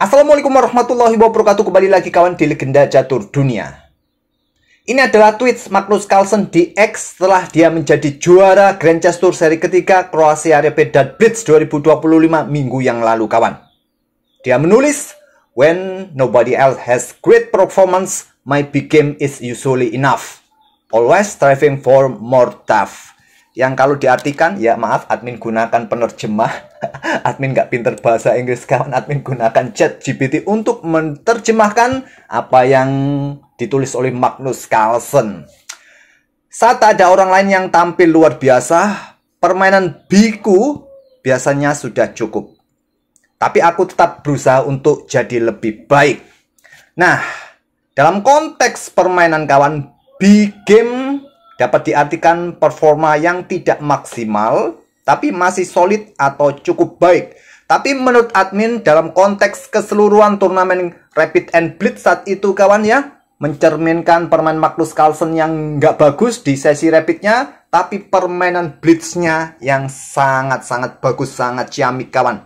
Assalamualaikum warahmatullahi wabarakatuh. Kembali lagi kawan di Legenda Catur Dunia. Ini adalah tweet Magnus Carlsen di X setelah dia menjadi juara Grand Chess Tour seri ketiga Croatia Rapid dan Blitz 2025 minggu yang lalu kawan. Dia menulis, "When nobody else has great performance, my big game is usually enough. Always striving for more tough." Yang kalau diartikan, ya maaf admin gunakan penerjemah. Admin nggak pinter bahasa Inggris kawan. Admin gunakan ChatGPT untuk menerjemahkan apa yang ditulis oleh Magnus Carlsen. Saat ada orang lain yang tampil luar biasa, permainan biku biasanya sudah cukup. Tapi aku tetap berusaha untuk jadi lebih baik. Nah, dalam konteks permainan kawan, big game dapat diartikan performa yang tidak maksimal, tapi masih solid atau cukup baik. Tapi menurut admin, dalam konteks keseluruhan turnamen Rapid and Blitz saat itu kawan ya, mencerminkan permainan Magnus Carlsen yang nggak bagus di sesi Rapidnya, tapi permainan Blitznya yang sangat-sangat bagus, sangat ciamik kawan.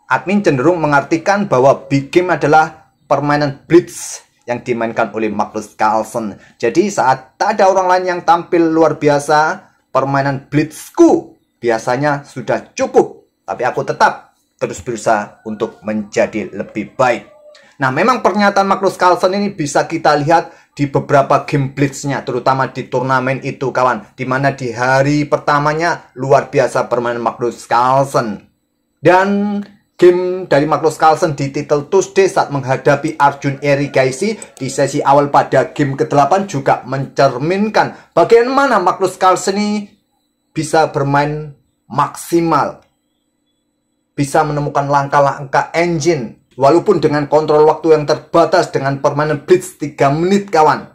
Admin cenderung mengartikan bahwa big game adalah permainan Blitz yang dimainkan oleh Magnus Carlsen. Jadi saat tak ada orang lain yang tampil luar biasa, permainan Blitzku biasanya sudah cukup. Tapi aku tetap terus berusaha untuk menjadi lebih baik. Nah, memang pernyataan Magnus Carlsen ini bisa kita lihat di beberapa game Blitznya, terutama di turnamen itu kawan. Dimana di hari pertamanya luar biasa permainan Magnus Carlsen. Dan game dari Magnus Carlsen di title Tuesday saat menghadapi Arjun Erigaisi di sesi awal pada game ke-8 juga mencerminkan bagaimana Magnus Carlsen ini bisa bermain maksimal. Bisa menemukan langkah-langkah engine walaupun dengan kontrol waktu yang terbatas dengan permainan Blitz 3 menit kawan.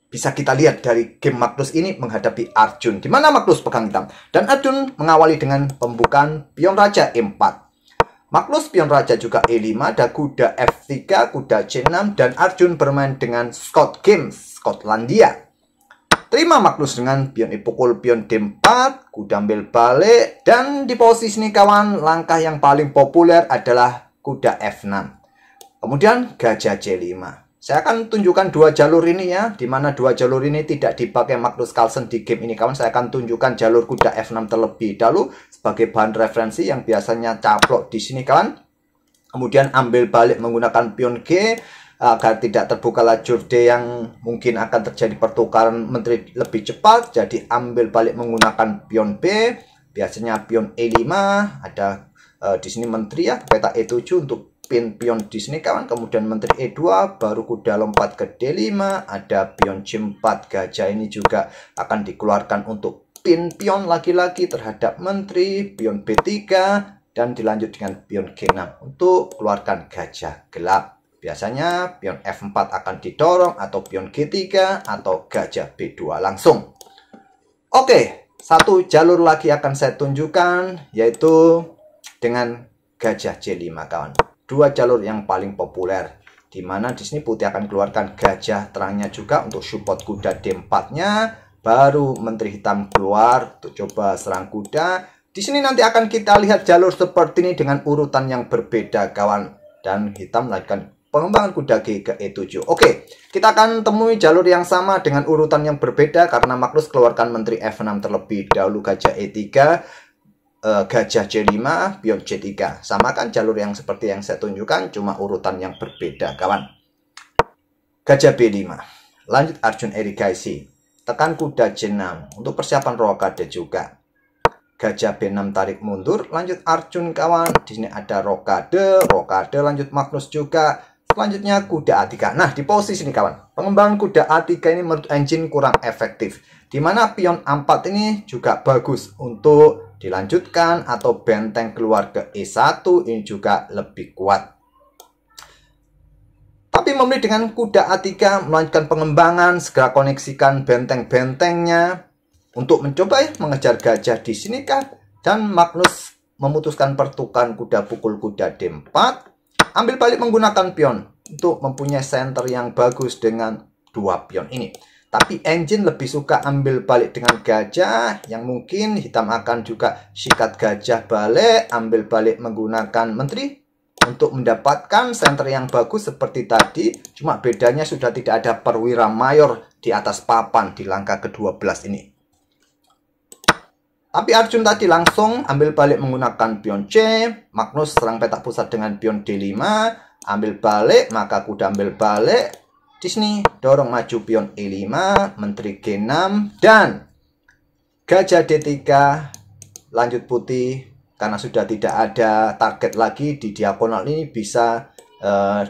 Bisa kita lihat dari game Magnus ini menghadapi Arjun, di mana Magnus pegang hitam dan Arjun mengawali dengan pembukaan pion raja E4. Magnus pion raja juga E5, ada kuda F3, kuda C6 dan Arjun bermain dengan Scott Games, Skotlandia. Terima Magnus dengan pion pukul pion D4, kuda ambil balik dan di posisi ini kawan langkah yang paling populer adalah kuda F6. Kemudian gajah C5. Saya akan tunjukkan dua jalur ini ya, di mana dua jalur ini tidak dipakai Magnus Carlsen di game ini kawan. Saya akan tunjukkan jalur kuda F6 terlebih dahulu sebagai bahan referensi yang biasanya caplok di sini kawan. Kemudian ambil balik menggunakan pion G agar tidak terbuka lajur D yang mungkin akan terjadi pertukaran menteri lebih cepat. Jadi ambil balik menggunakan pion B, biasanya pion E5, ada di sini menteri ya, peta E7 untuk pion di sini kawan. Kemudian menteri E2, baru kuda lompat ke D5, ada pion C4 gajah ini juga akan dikeluarkan untuk pion lagi-lagi terhadap menteri, pion B3 dan dilanjut dengan pion G6 untuk keluarkan gajah gelap. Biasanya pion F4 akan didorong atau pion G3 atau gajah B2 langsung. Oke, satu jalur lagi akan saya tunjukkan yaitu dengan gajah C5 kawan. Dua jalur yang paling populer, di mana di sini putih akan keluarkan gajah terangnya juga untuk support kuda D4-nya, baru menteri hitam keluar untuk coba serang kuda. Di sini nanti akan kita lihat jalur seperti ini dengan urutan yang berbeda kawan, dan hitam melanjutkan pengembangan kuda G ke E7. Oke, kita akan temui jalur yang sama dengan urutan yang berbeda karena Magnus keluarkan menteri F6 terlebih dahulu, gajah E3, gajah C5, pion C3. Sama kan jalur yang seperti yang saya tunjukkan, cuma urutan yang berbeda kawan. Gajah B5, lanjut Arjun Erigaisi, tekan kuda C6 untuk persiapan rokade juga. Gajah B6 tarik mundur, lanjut Arjun kawan. Di sini ada rokade, lanjut Magnus juga. Selanjutnya kuda A3. Nah, di posisi ini kawan, pengembangan kuda A3 ini menurut engine kurang efektif, di mana pion A4 ini juga bagus untuk dilanjutkan atau benteng keluar ke E1 ini juga lebih kuat. Tapi memilih dengan kuda A3 melanjutkan pengembangan, segera koneksikan benteng-bentengnya untuk mencoba ya, mengejar gajah di sini kan. Dan Magnus memutuskan pertukaran kuda pukul kuda D4, ambil balik menggunakan pion untuk mempunyai center yang bagus dengan dua pion ini. Tapi engine lebih suka ambil balik dengan gajah, yang mungkin hitam akan juga sikat gajah balik, ambil balik menggunakan menteri, untuk mendapatkan center yang bagus seperti tadi. Cuma bedanya sudah tidak ada perwira mayor di atas papan di langkah ke-12 ini. Tapi Arjun tadi langsung ambil balik menggunakan pion C. Magnus serang petak pusat dengan pion D5. Ambil balik, maka kuda ambil balik. Di sini dorong maju pion E5, menteri G6, dan gajah D3 lanjut putih. Karena sudah tidak ada target lagi di diagonal ini, bisa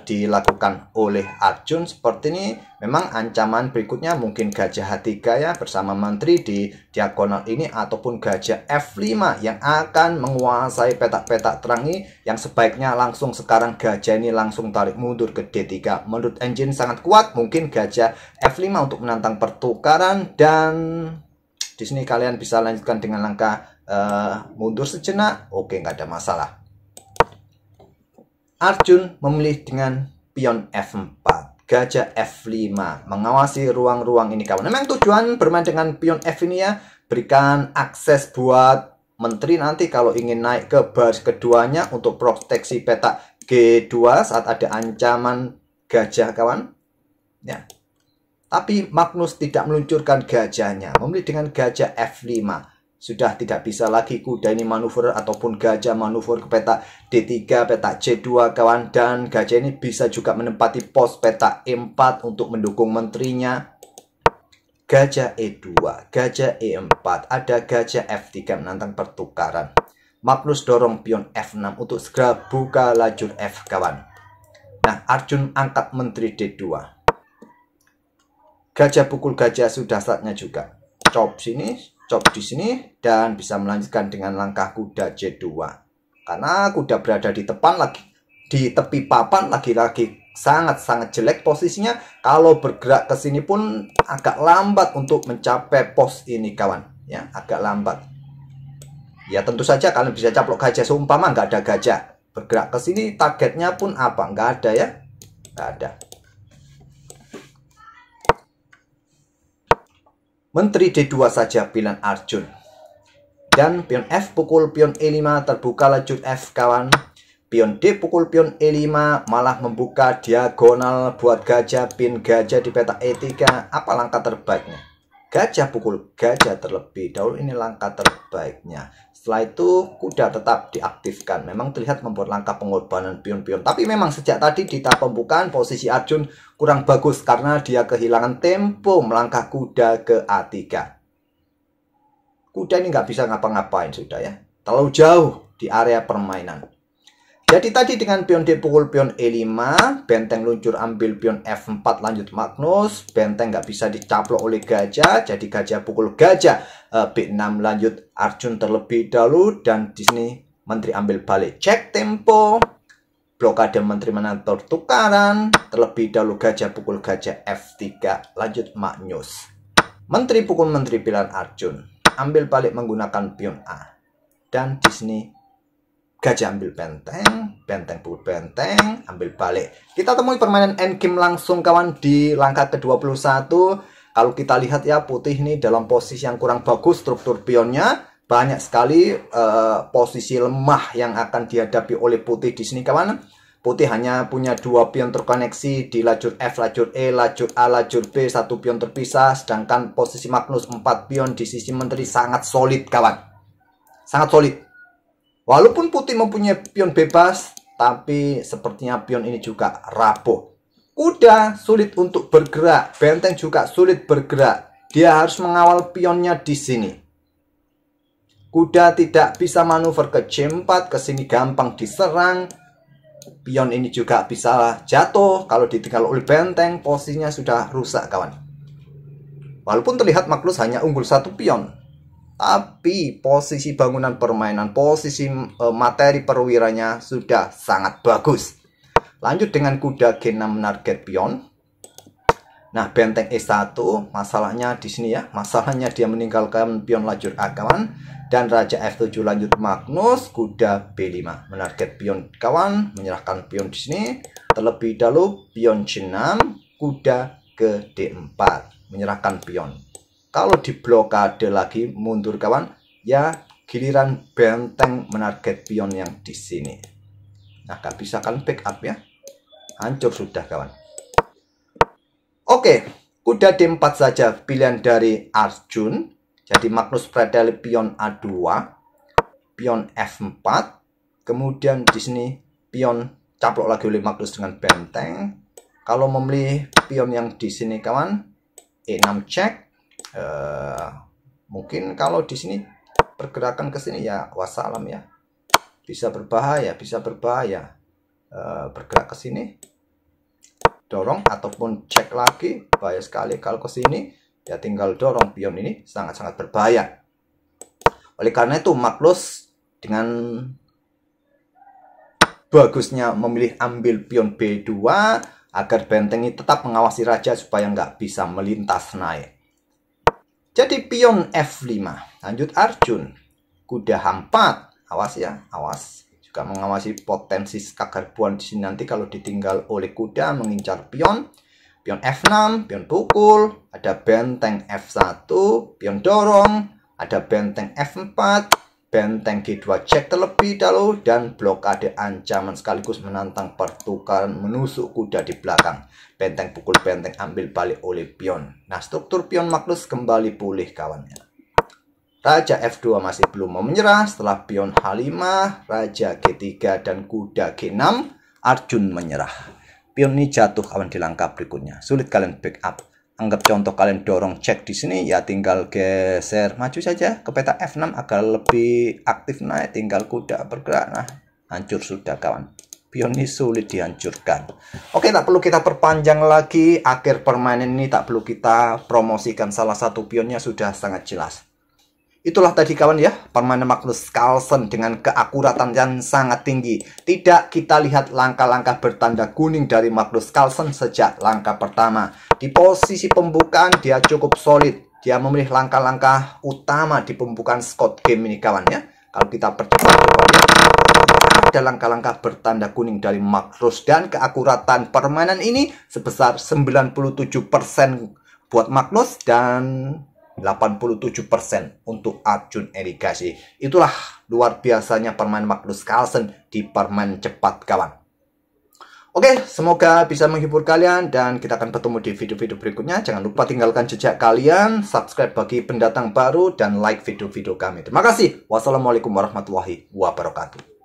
dilakukan oleh Arjun seperti ini. Memang ancaman berikutnya mungkin gajah H3 ya bersama menteri di diagonal ini, ataupun gajah F5 yang akan menguasai petak-petak terang ini, yang sebaiknya langsung sekarang gajah ini langsung tarik mundur ke D3. Menurut engine sangat kuat, mungkin gajah F5 untuk menantang pertukaran, dan di sini kalian bisa lanjutkan dengan langkah mundur sejenak. Oke, nggak ada masalah. Arjun memilih dengan pion F4, gajah F5, mengawasi ruang-ruang ini kawan. Memang tujuan bermain dengan pion F ini ya, berikan akses buat menteri nanti kalau ingin naik ke baris keduanya untuk proteksi petak G2 saat ada ancaman gajah kawan ya. Tapi Magnus tidak meluncurkan gajahnya, memilih dengan gajah F5. Sudah tidak bisa lagi kuda ini manuver ataupun gajah manuver ke petak D3, petak C2 kawan. Dan gajah ini bisa juga menempati pos petak E4 untuk mendukung menterinya. Gajah E2, gajah E4, ada gajah F3 menantang pertukaran. Magnus dorong pion F6 untuk segera buka lajur F kawan. Nah, Arjun angkat menteri D2. Gajah pukul gajah sudah saatnya juga. Chop sini, chop di sini, dan bisa melanjutkan dengan langkah kuda C2. Karena kuda berada di depan lagi, di tepi papan lagi-lagi sangat-sangat jelek posisinya. Kalau bergerak ke sini pun agak lambat untuk mencapai pos ini kawan. Ya, agak lambat. Ya tentu saja kalian bisa caplok gajah seumpama nggak ada gajah. Bergerak ke sini targetnya pun apa? Nggak ada ya, nggak ada. Menteri D2 saja pilihan Arjun. Dan pion F pukul pion E5 terbuka lajur F kawan. Pion D pukul pion E5 malah membuka diagonal buat gajah, pin gajah di peta E3. Apa langkah terbaiknya? Gajah pukul gajah terlebih dahulu, ini langkah terbaiknya. Setelah itu kuda tetap diaktifkan. Memang terlihat membuat langkah pengorbanan pion-pion. Tapi memang sejak tadi di tahap pembukaan posisi Arjun kurang bagus karena dia kehilangan tempo melangkah kuda ke A3. Kuda ini nggak bisa ngapa-ngapain sudah ya. Terlalu jauh di area permainan. Jadi tadi dengan pion D pukul pion E5, benteng luncur ambil pion F4 lanjut Magnus, benteng nggak bisa dicaplok oleh gajah, jadi gajah pukul gajah, B6 lanjut Arjun terlebih dahulu, dan di sini menteri ambil balik, cek tempo, blokade menteri menantor tukaran, terlebih dahulu gajah pukul gajah F3 lanjut Magnus, menteri pukul menteri pilihan Arjun, ambil balik menggunakan pion A, dan di sini gajah ambil benteng, benteng pukul benteng, ambil balik. Kita temui permainan endgame langsung kawan di langkah ke-21. Kalau kita lihat ya, putih ini dalam posisi yang kurang bagus struktur pionnya. Banyak sekali posisi lemah yang akan dihadapi oleh putih di sini kawan. Putih hanya punya 2 pion terkoneksi di lajur F, lajur E, lajur A, lajur B, 1 pion terpisah. Sedangkan posisi Magnus 4 pion di sisi menteri sangat solid kawan. Sangat solid. Walaupun putih mempunyai pion bebas, tapi sepertinya pion ini juga rapuh. Kuda sulit untuk bergerak, benteng juga sulit bergerak. Dia harus mengawal pionnya di sini. Kuda tidak bisa manuver ke C4, ke sini gampang diserang. Pion ini juga bisa jatuh kalau ditinggal oleh benteng, posisinya sudah rusak kawan. Walaupun terlihat Magnus hanya unggul 1 pion, tapi posisi bangunan permainan, posisi materi perwiranya sudah sangat bagus. Lanjut dengan kuda G6 menarget pion. Nah, benteng E1, masalahnya di sini ya. Masalahnya dia meninggalkan pion lajur A kawan. Dan raja F7 lanjut Magnus, kuda B5 menarget pion kawan, menyerahkan pion di sini. Terlebih dahulu pion C6, kuda ke D4, menyerahkan pion. Kalau diblokade lagi mundur kawan, ya giliran benteng menarget pion yang di sini. Nah, gak bisa kalian backup ya. Hancur sudah kawan. Oke, kuda D4 saja pilihan dari Arjun. Jadi Magnus Fredly pion A2, pion F4. Kemudian di sini pion caplok lagi oleh Magnus dengan benteng. Kalau memilih pion yang di sini kawan, E6 cek. Mungkin kalau di sini pergerakan ke sini ya wassalam ya. Bisa berbahaya, bergerak ke sini. Dorong ataupun cek lagi, bahaya sekali kalau ke sini. Ya tinggal dorong, pion ini sangat-sangat berbahaya. Oleh karena itu Magnus dengan bagusnya memilih ambil pion B2 agar benteng ini tetap mengawasi raja supaya nggak bisa melintas naik. Jadi pion F5, lanjut Arjun, kuda H4, awas ya, awas. Juga mengawasi potensi kagarbuan di sini nanti kalau ditinggal oleh kuda mengincar pion. Pion F6, pion pukul, ada benteng F1, pion dorong, ada benteng F4, benteng G2 cek terlebih dahulu, dan blokade ancaman sekaligus menantang pertukaran menusuk kuda di belakang. Benteng pukul, benteng ambil balik oleh pion. Nah, struktur pion Magnus kembali pulih kawannya. Raja F2 masih belum mau menyerah. Setelah pion H5, Raja G3, dan kuda G6, Arjun menyerah. Pion ini jatuh kawan di langkah berikutnya. Sulit kalian backup. Anggap contoh kalian dorong cek di sini, ya tinggal geser maju saja ke peta F6 agar lebih aktif naik. Tinggal kuda bergerak. Nah, hancur sudah kawan. Pion ini sulit dihancurkan. Oke, tak perlu kita perpanjang lagi. Akhir permainan ini tak perlu kita promosikan. Salah satu pionnya sudah sangat jelas. Itulah tadi kawan ya, permainan Magnus Carlsen dengan keakuratan yang sangat tinggi. Tidak kita lihat langkah-langkah bertanda kuning dari Magnus Carlsen sejak langkah pertama. Di posisi pembukaan dia cukup solid. Dia memilih langkah-langkah utama di pembukaan Scott game ini kawan ya. Kalau kita percepat ada langkah-langkah bertanda kuning dari Magnus, dan keakuratan permainan ini sebesar 97% buat Magnus dan 87% untuk Arjun Erigashi. Itulah luar biasanya permainan Magnus Carlsen di permainan cepat kawan. Oke, semoga bisa menghibur kalian dan kita akan bertemu di video-video berikutnya. Jangan lupa tinggalkan jejak kalian, subscribe bagi pendatang baru, dan like video-video kami. Terima kasih. Wassalamualaikum warahmatullahi wabarakatuh.